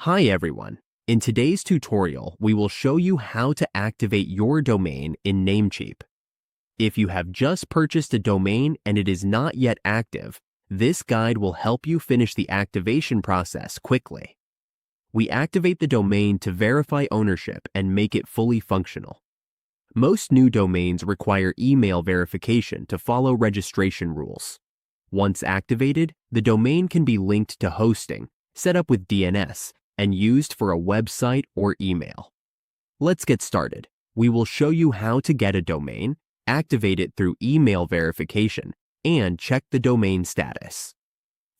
Hi everyone. In today's tutorial, we will show you how to activate your domain in Namecheap. If you have just purchased a domain and it is not yet active, this guide will help you finish the activation process quickly. We activate the domain to verify ownership and make it fully functional. Most new domains require email verification to follow registration rules. Once activated, the domain can be linked to hosting, set up with DNS, and used for a website or email. Let's get started. We will show you how to get a domain, activate it through email verification, and check the domain status.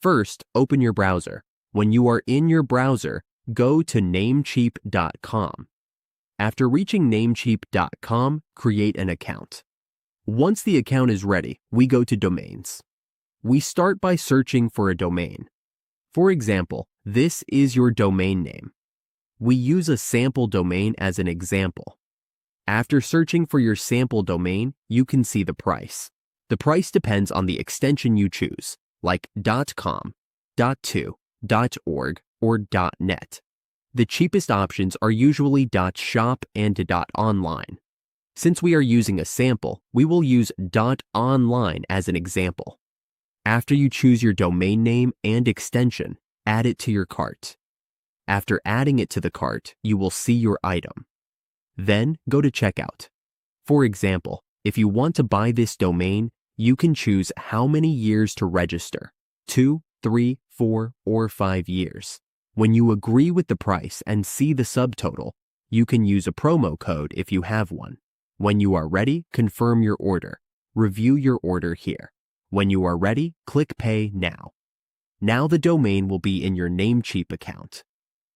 First, open your browser. When you are in your browser, go to Namecheap.com. After reaching Namecheap.com, create an account. Once the account is ready, we go to Domains. We start by searching for a domain. For example, this is your domain name. We use a sample domain as an example. After searching for your sample domain, you can see the price. The price depends on the extension you choose, like .com, .to, .org, or .net. The cheapest options are usually .shop and .online. Since we are using a sample, we will use .online as an example. After you choose your domain name and extension, add it to your cart. After adding it to the cart, you will see your item. Then go to checkout. For example, if you want to buy this domain, you can choose how many years to register, 2, 3, 4, or 5 years. When you agree with the price and see the subtotal, you can use a promo code if you have one. When you are ready, confirm your order. Review your order here. When you are ready, click Pay Now. Now the domain will be in your Namecheap account.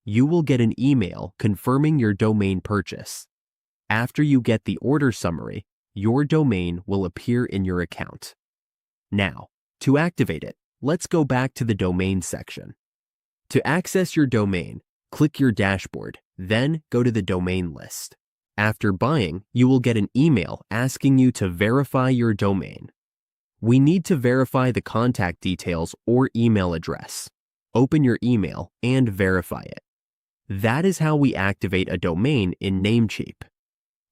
You will get an email confirming your domain purchase. After you get the order summary, your domain will appear in your account. Now, to activate it, let's go back to the domain section. To access your domain, click your dashboard, then go to the domain list. After buying, you will get an email asking you to verify your domain. We need to verify the contact details or email address. Open your email and verify it. That is how we activate a domain in Namecheap.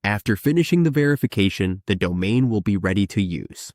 After finishing the verification, the domain will be ready to use.